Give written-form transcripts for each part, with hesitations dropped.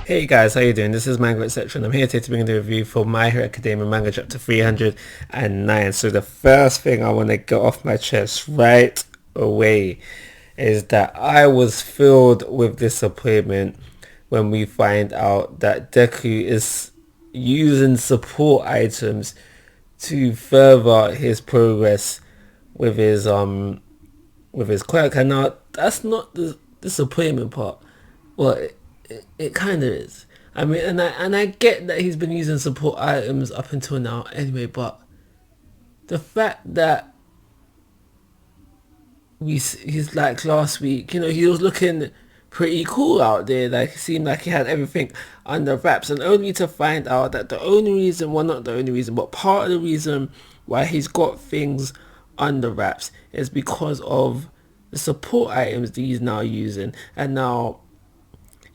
Hey guys, how you doing? This is Manga etc. and I'm here today to bring the review for My Hero Academia manga chapter 309. So the first thing I want to get off my chest right away is that I was filled with disappointment when we find out that Deku is using support items to further his progress with his quirk. And now that's not the disappointment part. Well, it kind of is. I mean, and I get that he's been using support items up until now anyway, but the fact that he's like last week, he was looking pretty cool out there. Like, it seemed like he had everything under wraps, and only to find out that the only reason, well, not the only reason, but part of the reason why he's got things under wraps is because of the support items that he's now using. And now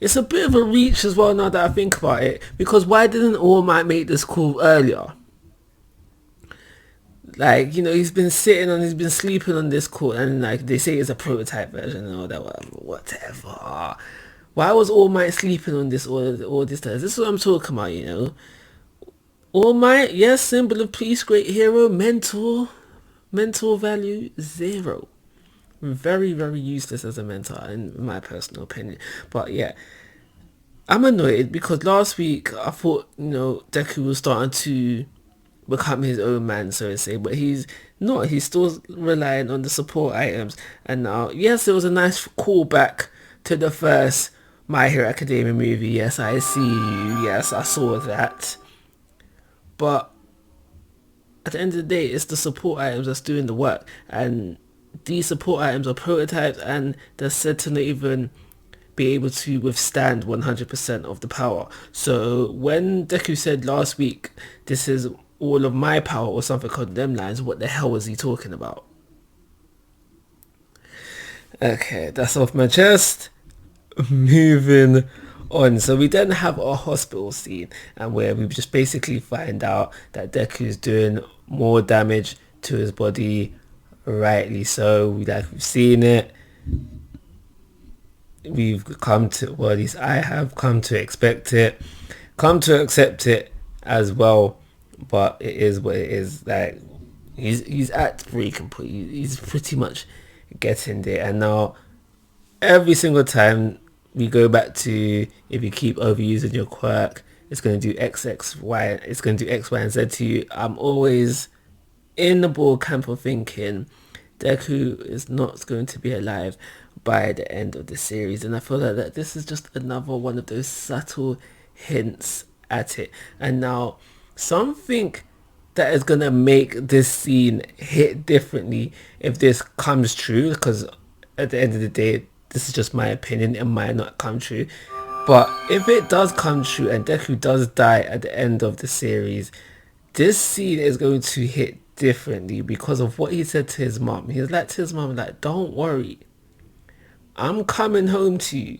it's a bit of a reach as well now that I think about it, because why didn't All Might make this call earlier? Like, he's been sleeping on this call, and like they say it's a prototype version and all that, whatever. Why was All Might sleeping on this all this time? This is what I'm talking about. All Might, yes, symbol of peace, great hero, mentor value, 0. Very, very useless as a mentor, in my personal opinion. But yeah, I'm annoyed because last week I thought, Deku was starting to become his own man, so to say, but he's not. He's still relying on the support items. And now, yes, it was a nice callback to the first My Hero Academia movie. Yes, I see you. Yes, I saw that. But at the end of the day, it's the support items that's doing the work. And these support items are prototypes, and they're said to not even be able to withstand 100% of the power. So when Deku said last week, this is all of my power or something on them lines, what the hell was he talking about? Okay, that's off my chest. Moving on. So we then have a hospital scene, and where we just basically find out that Deku is doing more damage to his body, rightly so. We've seen it. We've come to, well, at least I have come to expect it, come to accept it as well. But it is what it is. Like, he's at freaking point. He's pretty much getting there. And now every single time we go back to, if you keep overusing your quirk, it's going to do X, X, Y. It's going to do X, Y, and Z to you. I'm always in the ball camp of thinking Deku is not going to be alive by the end of the series, and I feel like that this is just another one of those subtle hints at it. And now something that is gonna make this scene hit differently if this comes true, because at the end of the day, this is just my opinion, it might not come true, but if it does come true and Deku does die at the end of the series, this scene is going to hit differently because of what he said to his mom. He's like to his mom, like, don't worry, I'm coming home to you.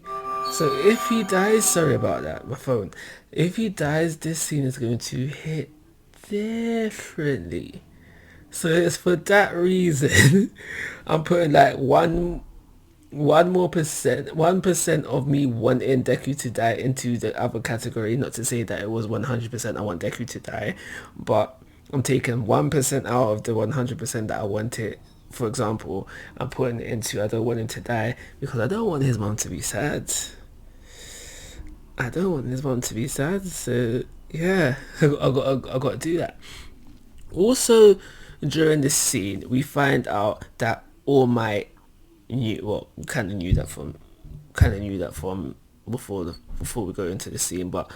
So if he dies, sorry about that, my phone. If he dies, this scene is going to hit differently. So it's for that reason I'm putting like one more percent, 1% of me wanting Deku to die into the other category. Not to say that it was 100% I want Deku to die, but I'm taking 1% out of the 100% that I want it. For example, I'm putting it into I don't want him to die because I don't want his mom to be sad. I don't want his mom to be sad. So yeah, I got to do that. Also, during this scene, we find out that All Might knew. Well, we kind of knew that from before we go into the scene, but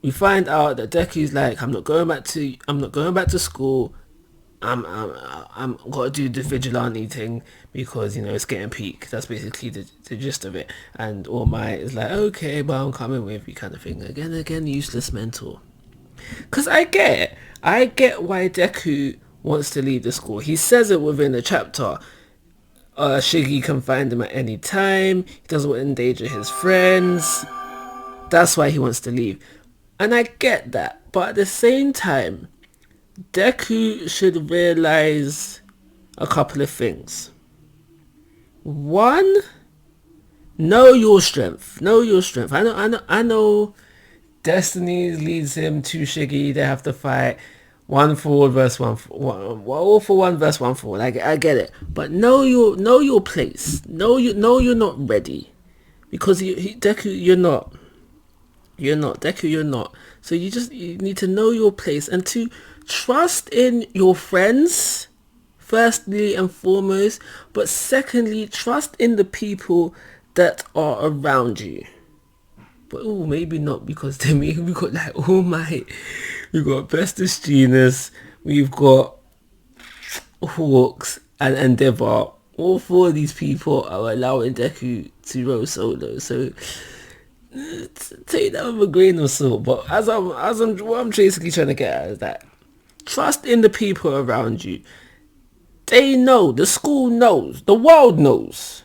we find out that Deku's like, I'm not going back to school. I'm gotta do the vigilante thing because it's getting peak. That's basically the gist of it. And All Might is like, okay, but I'm coming with you, kind of thing. Again, useless mentor. Cause I get why Deku wants to leave the school. He says it within the chapter. Shiggy can find him at any time. He doesn't want to endanger his friends. That's why he wants to leave. And I get that. But at the same time, Deku should realize a couple of things. One, Know your strength. Know your strength. I know. Destiny leads him to Shiggy. They have to fight one forward versus all for one versus one forward. I get it, but know your place. Know you're not ready because Deku, you're not Deku, you're not. So you need to know your place and to trust in your friends. Firstly and foremost, but secondly, trust in the people that are around you. But oh, maybe not because then we got like All Might, we got Bestus Genus, we've got Hawks and Endeavor. All four of these people are allowing Deku to row solo. So take that with a grain of salt. But what I'm basically trying to get at is that trust in the people around you. They know, the school knows, the world knows.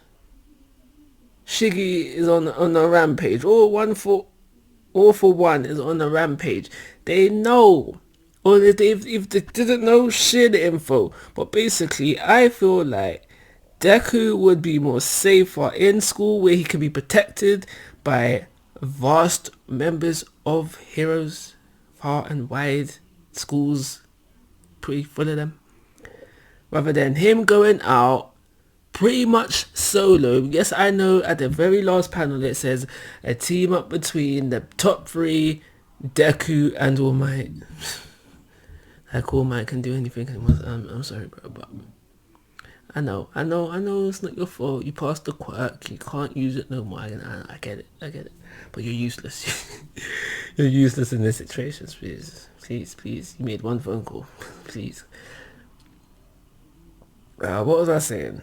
Shiggy is on a rampage. All for one is on a rampage. They know. Or if they didn't know, share the info. But basically, I feel like Deku would be more safer in school where he can be protected by vast members of heroes, far and wide. Schools pretty full of them. Rather than him going out pretty much solo. Yes, I know at the very last panel it says a team up between the top three, Deku and All Might. Like All Might can do anything. I'm sorry, bro, but I know it's not your fault. You passed the quirk. You can't use it no more. I get it. But you're useless. You're useless in this situation. Please. You made one phone call. Please. What was I saying?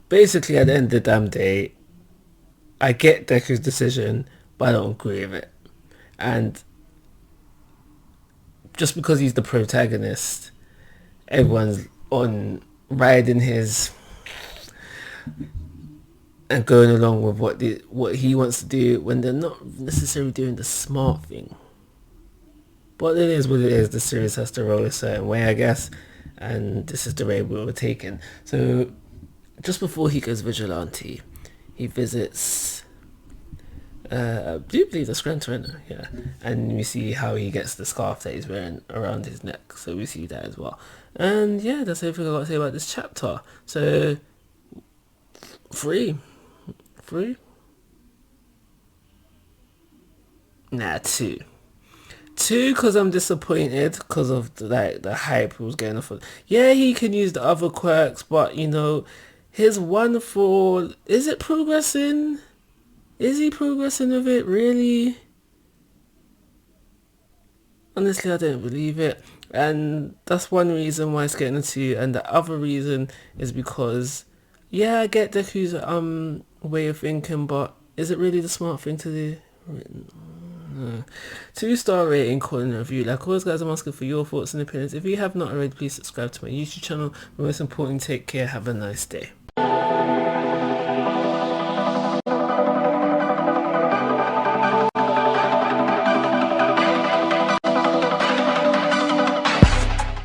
Basically, at the end of the damn day, I get Deku's decision, but I don't agree with it. And just because he's the protagonist, everyone's on riding his and going along with what he wants to do when they're not necessarily doing the smart thing. But it is what it is. The series has to roll a certain way, I guess, and this is the way we were taken. So just before he goes vigilante, he visits I do believe that's Gran Torino, yeah. And we see how he gets the scarf that he's wearing around his neck. So we see that as well. And yeah, that's everything I got to say about this chapter. So 3. Nah, 2. 2 because I'm disappointed because of the hype was going off. Yeah, he can use the other quirks, but his wonderful, is it progressing? Is he progressing with it, really? Honestly, I don't believe it. And that's one reason why it's getting a 2. And the other reason is because, yeah, I get Deku's way of thinking, but is it really the smart thing to do? 2-star rating, calling a review. Like always, guys, I'm asking for your thoughts and opinions. If you have not already, please subscribe to my YouTube channel. But most important, take care. Have a nice day.